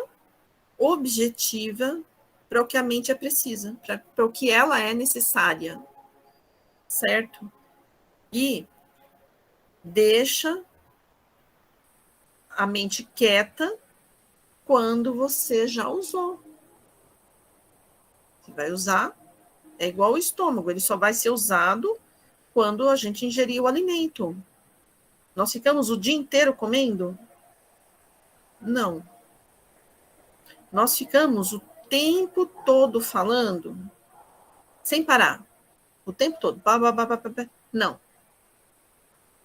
objetiva, para o que a mente é precisa, para o que ela é necessária, certo? E deixa a mente quieta quando você já usou. Você vai usar, é igual o estômago, ele só vai ser usado quando a gente ingerir o alimento. Nós ficamos o dia inteiro comendo? Não. Nós ficamos o tempo todo falando, sem parar. O tempo todo. Não.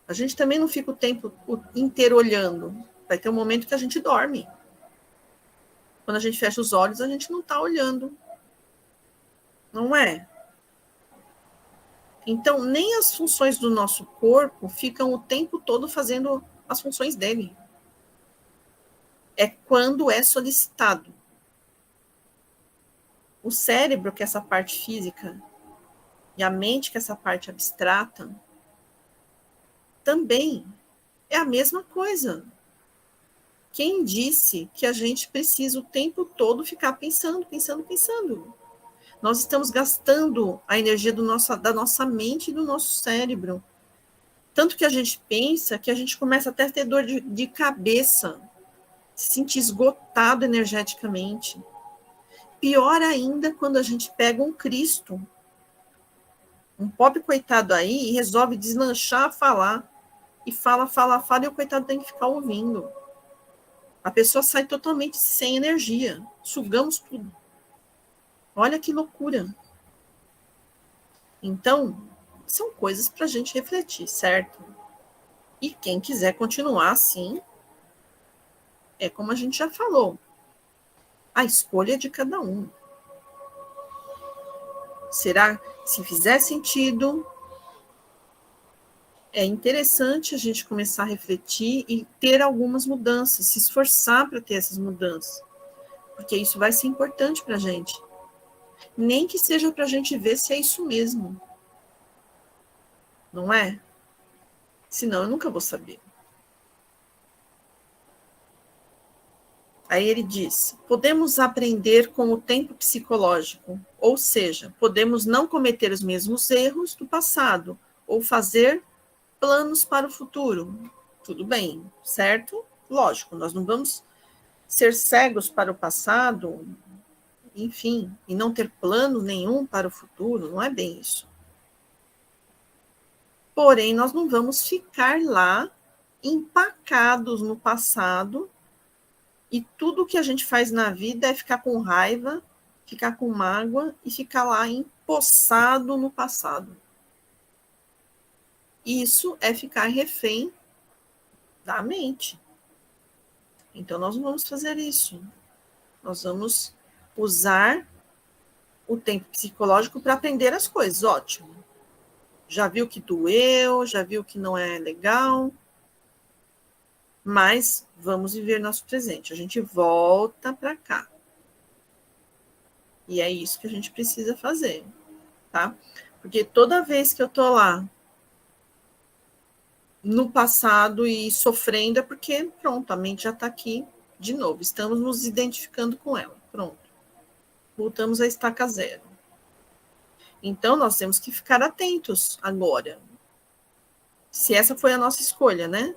A gente também não fica o tempo inteiro olhando. Vai ter um momento que a gente dorme. Quando a gente fecha os olhos, a gente não está olhando. Não é? Então, nem as funções do nosso corpo ficam o tempo todo fazendo as funções dele. É quando é solicitado. O cérebro, que é essa parte física, e a mente, que é essa parte abstrata, também é a mesma coisa. Quem disse que a gente precisa o tempo todo ficar pensando? Nós estamos gastando a energia da nossa mente e do nosso cérebro. Tanto que a gente pensa que a gente começa até a ter dor de cabeça, se sentir esgotado energeticamente. Pior ainda quando a gente pega um Cristo, um pobre coitado aí, e resolve deslanchar a falar, e fala, e o coitado tem que ficar ouvindo. A pessoa sai totalmente sem energia, sugamos tudo. Olha que loucura. Então, são coisas para a gente refletir, certo? E quem quiser continuar assim, é como a gente já falou, a escolha é de cada um. Será? Se fizer sentido, é interessante a gente começar a refletir e ter algumas mudanças, se esforçar para ter essas mudanças, porque isso vai ser importante para a gente. Nem que seja para a gente ver se é isso mesmo. Não é? Senão eu nunca vou saber. Aí ele diz: podemos aprender com o tempo psicológico, ou seja, podemos não cometer os mesmos erros do passado, ou fazer planos para o futuro. Tudo bem, certo? Lógico, nós não vamos ser cegos para o passado, enfim, e não ter plano nenhum para o futuro, não é bem isso. Porém, nós não vamos ficar lá empacados no passado e tudo que a gente faz na vida é ficar com raiva, ficar com mágoa e ficar lá empossado no passado. Isso é ficar refém da mente. Então, nós não vamos fazer isso. Nós vamos usar o tempo psicológico para aprender as coisas. Ótimo. Já viu que doeu, já viu que não é legal, mas vamos viver nosso presente. A gente volta para cá. E é isso que a gente precisa fazer, tá? Porque toda vez que eu tô lá no passado e sofrendo é porque, pronto, a mente já está aqui de novo. Estamos nos identificando com ela. Pronto. Voltamos à estaca zero. Então, nós temos que ficar atentos agora. Se essa foi a nossa escolha, né?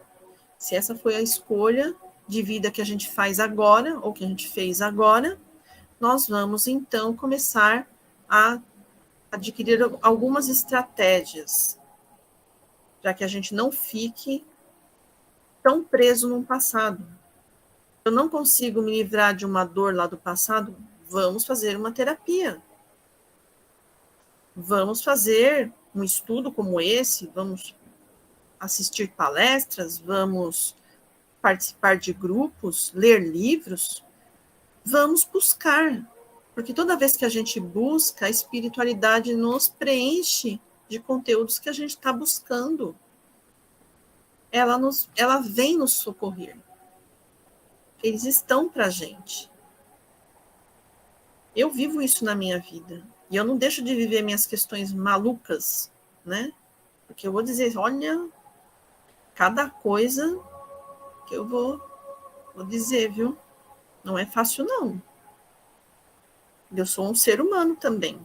Se essa foi a escolha de vida que a gente faz agora, ou que a gente fez agora, nós vamos, então, começar a adquirir algumas estratégias para que a gente não fique tão preso no passado. Eu não consigo me livrar de uma dor lá do passado, vamos fazer uma terapia. Vamos fazer um estudo como esse, vamos assistir palestras, vamos participar de grupos, ler livros, vamos buscar. Porque toda vez que a gente busca, a espiritualidade nos preenche de conteúdos que a gente está buscando. Ela vem nos socorrer. Eles estão para a gente. Eu vivo isso na minha vida. E eu não deixo de viver minhas questões malucas, né? Porque eu vou dizer, olha, cada coisa que eu vou dizer, viu? Não é fácil, não. Eu sou um ser humano também.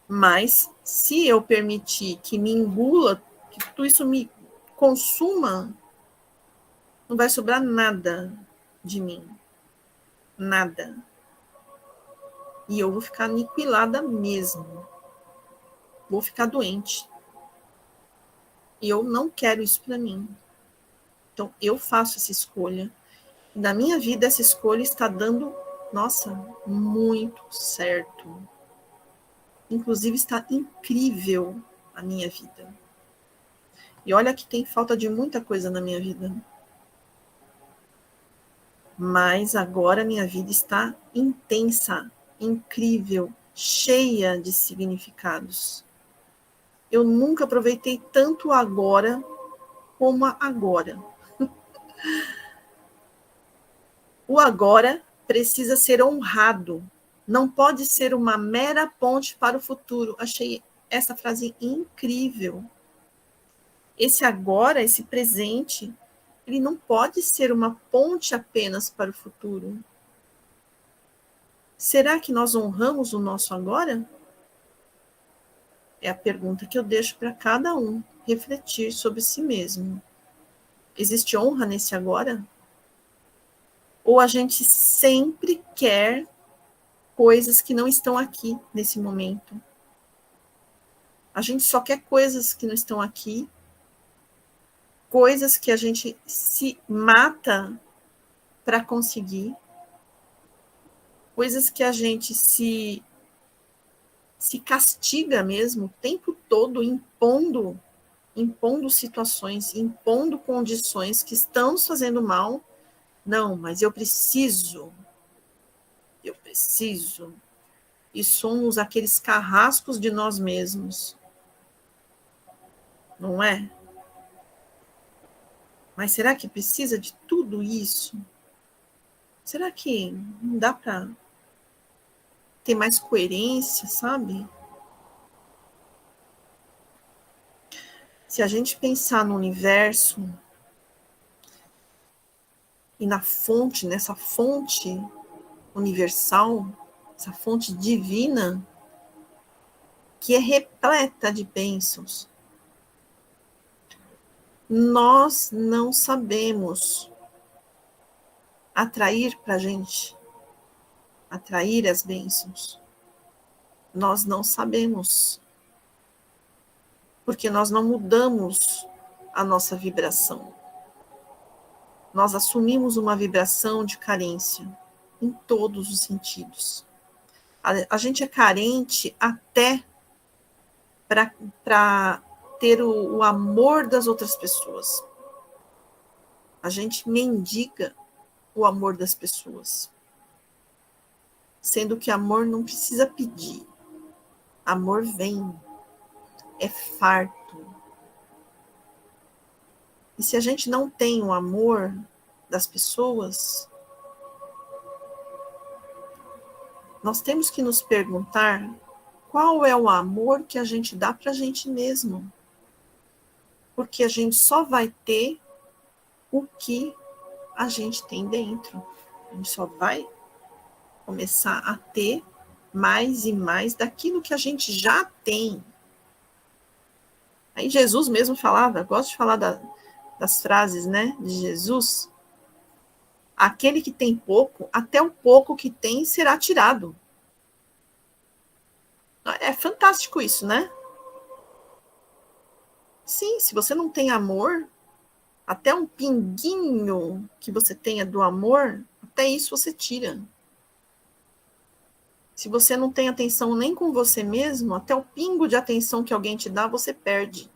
Mas, se eu permitir que me engula, que tudo isso me consuma, não vai sobrar nada de mim. Nada. E eu vou ficar aniquilada mesmo. Vou ficar doente. E eu não quero isso para mim. Então, eu faço essa escolha. Na minha vida, essa escolha está dando, nossa, muito certo. Inclusive, está incrível a minha vida. E olha que tem falta de muita coisa na minha vida. Mas agora a minha vida está intensa, incrível, cheia de significados. Eu nunca aproveitei tanto agora como agora. O agora precisa ser honrado. Não pode ser uma mera ponte para o futuro. Achei essa frase incrível. Esse agora, esse presente, ele não pode ser uma ponte apenas para o futuro. Será que nós honramos o nosso agora? É a pergunta que eu deixo para cada um refletir sobre si mesmo. Existe honra nesse agora? Ou a gente sempre quer coisas que não estão aqui nesse momento? A gente só quer coisas que não estão aqui, coisas que a gente se mata para conseguir, coisas que a gente se castiga mesmo o tempo todo, impondo situações, impondo condições que estão nos fazendo mal. Não, mas eu preciso. e somos aqueles carrascos de nós mesmos. Não é? Mas será que precisa de tudo isso? Será que não dá para ter mais coerência, sabe? Se a gente pensar no universo e na fonte, nessa fonte universal, essa fonte divina, que é repleta de bênçãos, nós não sabemos atrair para a gente, atrair as bênçãos. Nós não sabemos, porque nós não mudamos a nossa vibração. Nós assumimos uma vibração de carência em todos os sentidos. A gente é carente até para ter o amor das outras pessoas. A gente mendiga o amor das pessoas. Sendo que amor não precisa pedir. Amor vem, é farto. E se a gente não tem o amor das pessoas, nós temos que nos perguntar qual é o amor que a gente dá para a gente mesmo. Porque a gente só vai ter o que a gente tem dentro. A gente só vai começar a ter mais e mais daquilo que a gente já tem. Aí Jesus mesmo falava, eu gosto de falar das frases, né, de Jesus. Aquele que tem pouco, até o pouco que tem será tirado. É fantástico isso, né? Sim, se você não tem amor, até um pinguinho que você tenha do amor, até isso você tira. Se você não tem atenção nem com você mesmo, até o pingo de atenção que alguém te dá, você perde.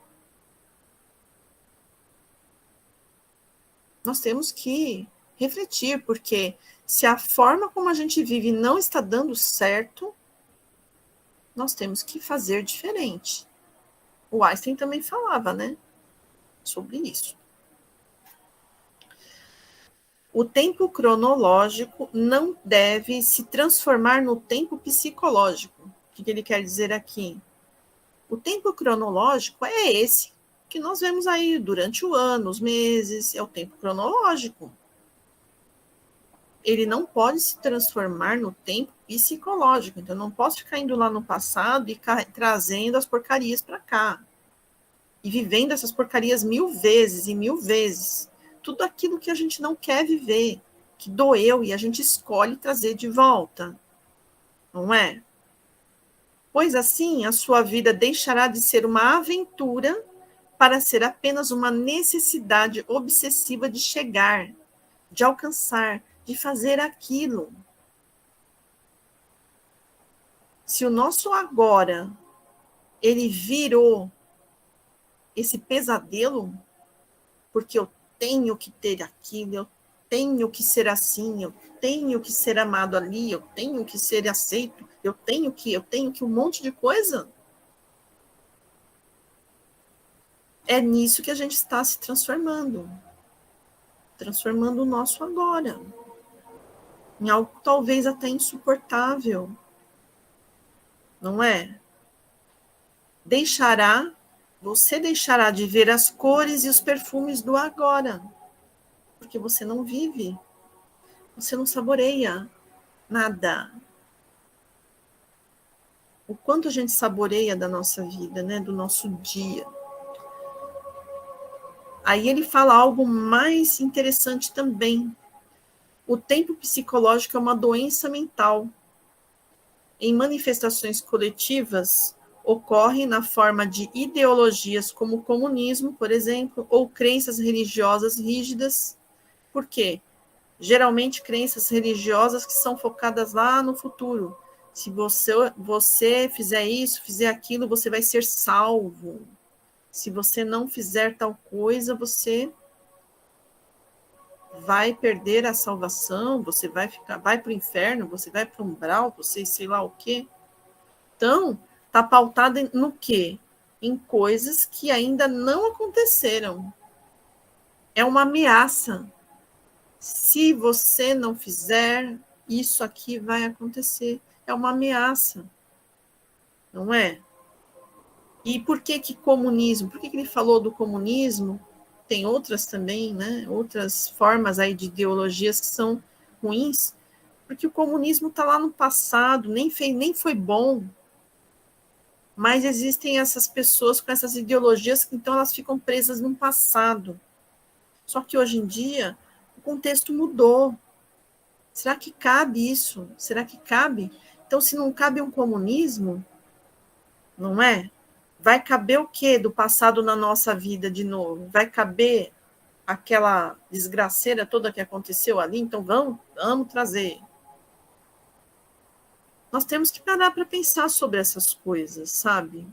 Nós temos que refletir, porque se a forma como a gente vive não está dando certo, nós temos que fazer diferente. O Einstein também falava, né, sobre isso. O tempo cronológico não deve se transformar no tempo psicológico. O que ele quer dizer aqui? O tempo cronológico é esse que nós vemos aí durante o ano, os meses, é o tempo cronológico. Ele não pode se transformar no tempo psicológico. Então, eu não posso ficar indo lá no passado e trazendo as porcarias para cá. E vivendo essas porcarias 1000 vezes e 1000 vezes. Tudo aquilo que a gente não quer viver, que doeu e a gente escolhe trazer de volta. Não é? Pois assim, a sua vida deixará de ser uma aventura para ser apenas uma necessidade obsessiva de chegar, de alcançar, de fazer aquilo. Se o nosso agora, ele virou esse pesadelo, porque eu tenho que ter aquilo, eu tenho que ser assim, eu tenho que ser amado ali, eu tenho que ser aceito, eu tenho que um monte de coisa. É nisso que a gente está se transformando o nosso agora, em algo talvez até insuportável, não é? Você deixará de ver as cores e os perfumes do agora, porque você não vive, você não saboreia nada. O quanto a gente saboreia da nossa vida, né, do nosso dia. Aí ele fala algo mais interessante também. O tempo psicológico é uma doença mental. Em manifestações coletivas, ocorre na forma de ideologias como o comunismo, por exemplo, ou crenças religiosas rígidas. Por quê? Geralmente crenças religiosas que são focadas lá no futuro. Se você fizer isso, fizer aquilo, você vai ser salvo. Se você não fizer tal coisa, você vai perder a salvação, você vai para o inferno, você vai para o umbral, você sei lá o quê. Então, está pautada no quê? Em coisas que ainda não aconteceram. É uma ameaça. Se você não fizer, isso aqui vai acontecer. É uma ameaça, não é? E por que comunismo? Por que ele falou do comunismo? Tem outras também, né? Outras formas aí de ideologias que são ruins, porque o comunismo está lá no passado, nem foi bom. Mas existem essas pessoas com essas ideologias que então elas ficam presas no passado. Só que hoje em dia o contexto mudou. Será que cabe isso? Será que cabe? Então, se não cabe um comunismo, não é? Vai caber o quê do passado na nossa vida de novo? Vai caber aquela desgraceira toda que aconteceu ali? Então, vamos trazer. Nós temos que parar para pensar sobre essas coisas, sabe?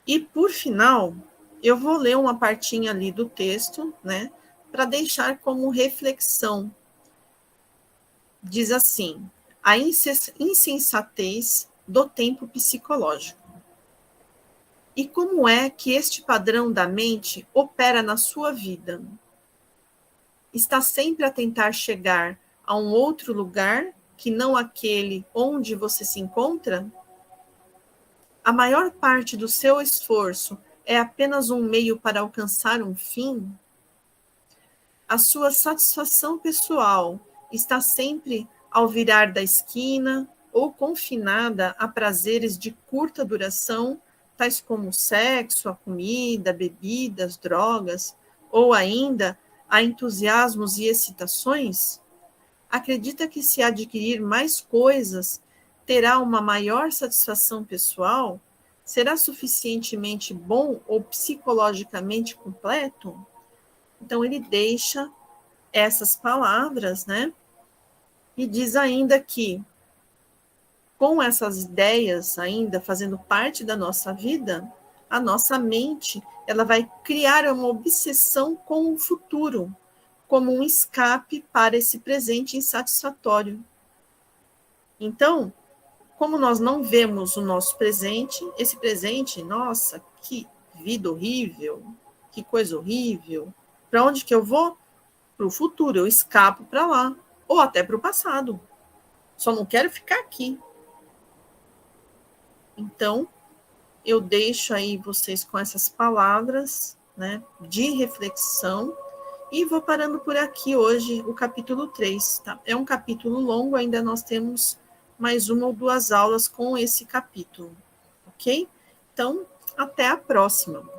E, por final, eu vou ler uma partinha ali do texto, né? Para deixar como reflexão. Diz assim: a insensatez do tempo psicológico. E como é que este padrão da mente opera na sua vida? Está sempre a tentar chegar a um outro lugar que não aquele onde você se encontra? A maior parte do seu esforço é apenas um meio para alcançar um fim? A sua satisfação pessoal está sempre ao virar da esquina ou confinada a prazeres de curta duração, tais como o sexo, a comida, bebidas, drogas, ou ainda a entusiasmos e excitações? Acredita que se adquirir mais coisas, terá uma maior satisfação pessoal? Será suficientemente bom ou psicologicamente completo? Então, ele deixa essas palavras, né? E diz ainda que, com essas ideias ainda fazendo parte da nossa vida, a nossa mente, ela vai criar uma obsessão com o futuro, como um escape para esse presente insatisfatório. Então, como nós não vemos o nosso presente, esse presente, nossa, que vida horrível, que coisa horrível. Para onde que eu vou? Para o futuro, eu escapo para lá, ou até para o passado. Só não quero ficar aqui. Então, eu deixo aí vocês com essas palavras, né, de reflexão, e vou parando por aqui hoje o capítulo 3. Tá? É um capítulo longo, ainda nós temos mais uma ou duas aulas com esse capítulo, ok? Então, até a próxima.